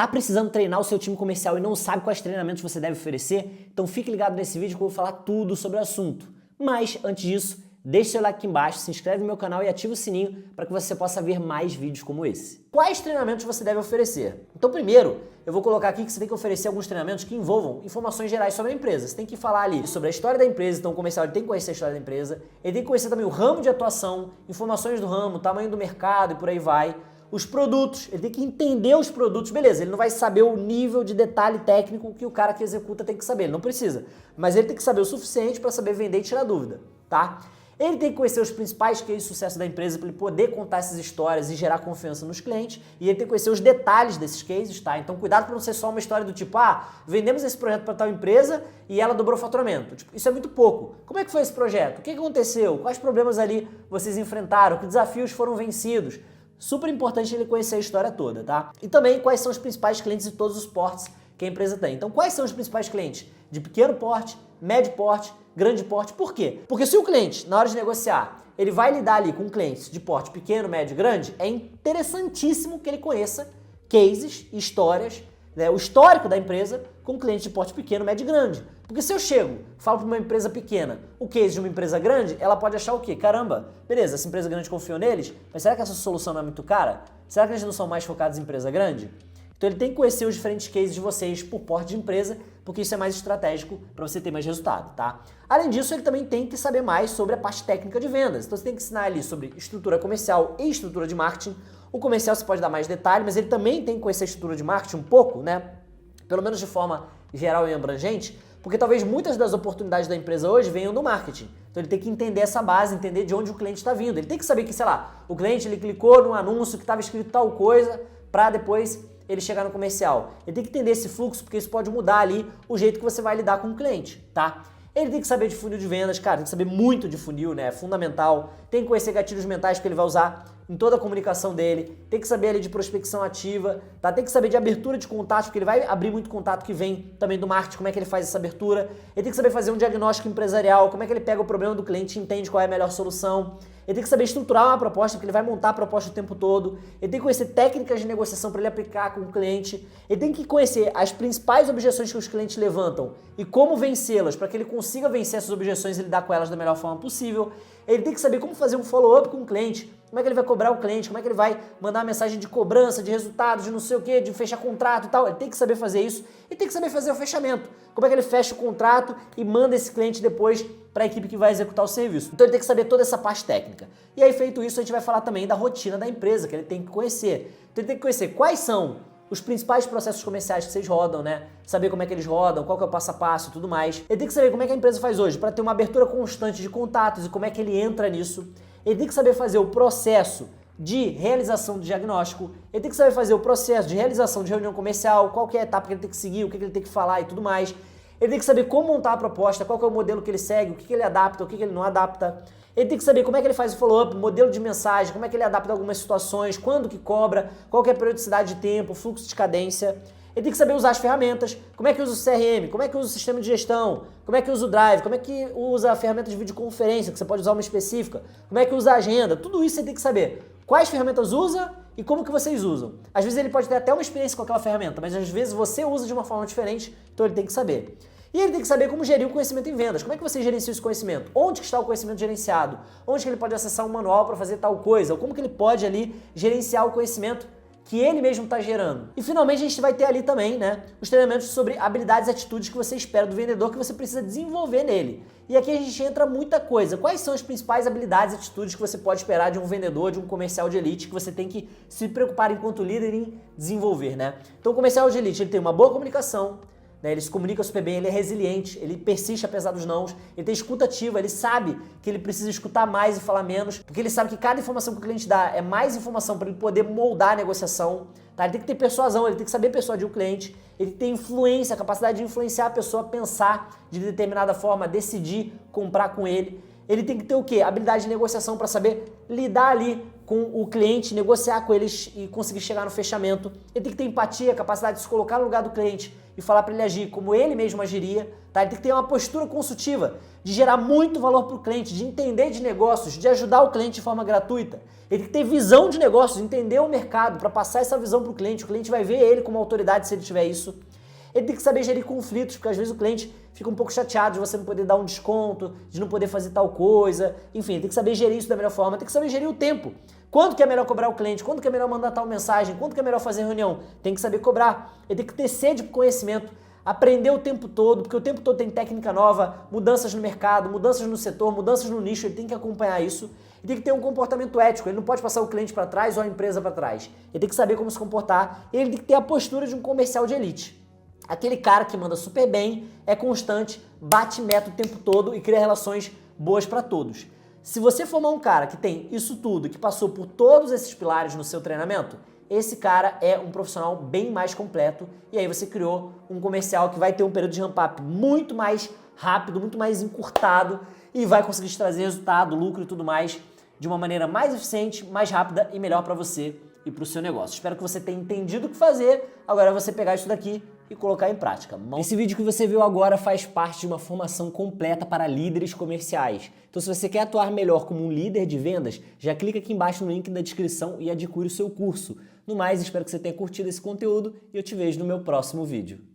Tá precisando treinar o seu time comercial e não sabe quais treinamentos você deve oferecer? Então fique ligado nesse vídeo que eu vou falar tudo sobre o assunto. Mas, antes disso, deixe seu like aqui embaixo, se inscreve no meu canal e ativa o sininho para que você possa ver mais vídeos como esse. Quais treinamentos você deve oferecer? Então, primeiro, eu vou colocar aqui que você tem que oferecer alguns treinamentos que envolvam informações gerais sobre a empresa. Você tem que falar ali sobre a história da empresa, então o comercial ele tem que conhecer a história da empresa, ele tem que conhecer também o ramo de atuação, informações do ramo, tamanho do mercado e por aí vai. Os produtos, ele tem que entender os produtos, beleza, ele não vai saber o nível de detalhe técnico que o cara que executa tem que saber, ele não precisa, mas ele tem que saber o suficiente para saber vender e tirar dúvida, tá? Ele tem que conhecer os principais cases de sucesso da empresa para ele poder contar essas histórias e gerar confiança nos clientes, e ele tem que conhecer os detalhes desses cases, tá? Então cuidado para não ser só uma história do tipo, vendemos esse projeto para tal empresa e ela dobrou o faturamento. Tipo, isso é muito pouco. Como é que foi esse projeto? O que aconteceu? Quais problemas ali vocês enfrentaram? Que desafios foram vencidos? Super importante ele conhecer a história toda, tá? E também quais são os principais clientes de todos os portes que a empresa tem. Então, quais são os principais clientes? De pequeno porte, médio porte, grande porte. Por quê? Porque se o cliente, na hora de negociar, ele vai lidar ali com clientes de porte pequeno, médio e grande, é interessantíssimo que ele conheça cases, histórias, né, o histórico da empresa com clientes de porte pequeno, médio e grande. Porque se eu falo para uma empresa pequena o case de uma empresa grande, ela pode achar o quê? Caramba, beleza, essa empresa grande confiou neles, mas será que essa solução não é muito cara? Será que eles não são mais focados em empresa grande? Então ele tem que conhecer os diferentes cases de vocês por porte de empresa, porque isso é mais estratégico para você ter mais resultado, tá? Além disso, ele também tem que saber mais sobre a parte técnica de vendas. Então você tem que ensinar ali sobre estrutura comercial e estrutura de marketing. O comercial você pode dar mais detalhe, mas ele também tem que conhecer a estrutura de marketing um pouco, né? Pelo menos de forma geral e abrangente, porque talvez muitas das oportunidades da empresa hoje venham do marketing. Então ele tem que entender essa base, entender de onde o cliente está vindo. Ele tem que saber que, sei lá, o cliente ele clicou num anúncio que estava escrito tal coisa para depois ele chegar no comercial. Ele tem que entender esse fluxo, porque isso pode mudar ali o jeito que você vai lidar com o cliente, tá? Ele tem que saber de funil de vendas, cara, tem que saber muito de funil, né? É fundamental. Tem que conhecer gatilhos mentais que ele vai usar em toda a comunicação dele. Tem que saber ali de prospecção ativa, tá? Tem que saber de abertura de contato, porque ele vai abrir muito contato que vem também do marketing, como é que ele faz essa abertura. Ele tem que saber fazer um diagnóstico empresarial, como é que ele pega o problema do cliente e entende qual é a melhor solução. Ele tem que saber estruturar uma proposta, porque ele vai montar a proposta o tempo todo. Ele tem que conhecer técnicas de negociação para ele aplicar com o cliente. Ele tem que conhecer as principais objeções que os clientes levantam e como vencê-las, para que ele consiga vencer essas objeções e lidar com elas da melhor forma possível. Ele tem que saber como fazer um follow-up com o cliente, como é que ele vai cobrar o cliente, como é que ele vai mandar uma mensagem de cobrança, de resultados, de não sei o que, de fechar contrato e tal. Ele tem que saber fazer isso e tem que saber fazer o fechamento. Como é que ele fecha o contrato e manda esse cliente depois para a equipe que vai executar o serviço. Então ele tem que saber toda essa parte técnica. E aí, feito isso, a gente vai falar também da rotina da empresa, que ele tem que conhecer. Então ele tem que conhecer quais são os principais processos comerciais que vocês rodam, né? Saber como é que eles rodam, qual que é o passo a passo e tudo mais. Ele tem que saber como é que a empresa faz hoje para ter uma abertura constante de contatos e como é que ele entra nisso. Ele tem que saber fazer o processo de realização do diagnóstico, ele tem que saber fazer o processo de realização de reunião comercial, qual que é a etapa que ele tem que seguir, o que ele tem que falar e tudo mais. Ele tem que saber como montar a proposta, qual que é o modelo que ele segue, o que ele adapta, o que ele não adapta. Ele tem que saber como é que ele faz o follow-up, modelo de mensagem, como é que ele adapta algumas situações, quando que cobra, qual que é a periodicidade de tempo, fluxo de cadência. Ele tem que saber usar as ferramentas, como é que usa o CRM, como é que usa o sistema de gestão, como é que usa o Drive, como é que usa a ferramenta de videoconferência, que você pode usar uma específica, como é que usa a agenda, tudo isso você tem que saber. Quais ferramentas usa e como que vocês usam. Às vezes ele pode ter até uma experiência com aquela ferramenta, mas às vezes você usa de uma forma diferente, então ele tem que saber. E ele tem que saber como gerir o conhecimento em vendas. Como é que você gerencia esse conhecimento? Onde que está o conhecimento gerenciado? Onde que ele pode acessar um manual para fazer tal coisa? Ou como que ele pode ali gerenciar o conhecimento que ele mesmo está gerando? E finalmente a gente vai ter ali também, né, os treinamentos sobre habilidades e atitudes que você espera do vendedor, que você precisa desenvolver nele. E aqui a gente entra muita coisa. Quais são as principais habilidades e atitudes que você pode esperar de um vendedor, de um comercial de elite, que você tem que se preocupar enquanto líder em desenvolver, né? Então o comercial de elite, ele tem uma boa comunicação, né? Ele se comunica super bem, ele é resiliente, ele persiste apesar dos nãos, ele tem escuta ativa, ele sabe que ele precisa escutar mais e falar menos, porque ele sabe que cada informação que o cliente dá é mais informação para ele poder moldar a negociação, tá? Ele tem que ter persuasão, ele tem que saber persuadir o cliente, ele tem influência, a capacidade de influenciar a pessoa a pensar de determinada forma, decidir comprar com ele. Ele tem que ter o quê? Habilidade de negociação para saber lidar ali com o cliente, negociar com eles e conseguir chegar no fechamento. Ele tem que ter empatia, capacidade de se colocar no lugar do cliente e falar para ele agir como ele mesmo agiria. Tá? Ele tem que ter uma postura consultiva, de gerar muito valor para o cliente, de entender de negócios, de ajudar o cliente de forma gratuita. Ele tem que ter visão de negócios, entender o mercado para passar essa visão para o cliente vai ver ele como autoridade se ele tiver isso. Ele tem que saber gerir conflitos, porque às vezes o cliente fica um pouco chateado de você não poder dar um desconto, de não poder fazer tal coisa. Enfim, ele tem que saber gerir isso da melhor forma, tem que saber gerir o tempo. Quando que é melhor cobrar o cliente? Quando que é melhor mandar tal mensagem? Quando que é melhor fazer reunião? Tem que saber cobrar. Ele tem que ter sede por conhecimento, aprender o tempo todo, porque o tempo todo tem técnica nova, mudanças no mercado, mudanças no setor, mudanças no nicho, ele tem que acompanhar isso. Ele tem que ter um comportamento ético, ele não pode passar o cliente para trás ou a empresa para trás. Ele tem que saber como se comportar, ele tem que ter a postura de um comercial de elite. Aquele cara que manda super bem, é constante, bate meta o tempo todo e cria relações boas para todos. Se você formar um cara que tem isso tudo, que passou por todos esses pilares no seu treinamento, esse cara é um profissional bem mais completo e aí você criou um comercial que vai ter um período de ramp-up muito mais rápido, muito mais encurtado e vai conseguir te trazer resultado, lucro e tudo mais de uma maneira mais eficiente, mais rápida e melhor para você e para o seu negócio. Espero que você tenha entendido o que fazer. Agora é você pegar isso daqui e colocar em prática. Esse vídeo que você viu agora faz parte de uma formação completa para líderes comerciais. Então, se você quer atuar melhor como um líder de vendas, já clica aqui embaixo no link da descrição e adquire o seu curso. No mais, espero que você tenha curtido esse conteúdo e eu te vejo no meu próximo vídeo.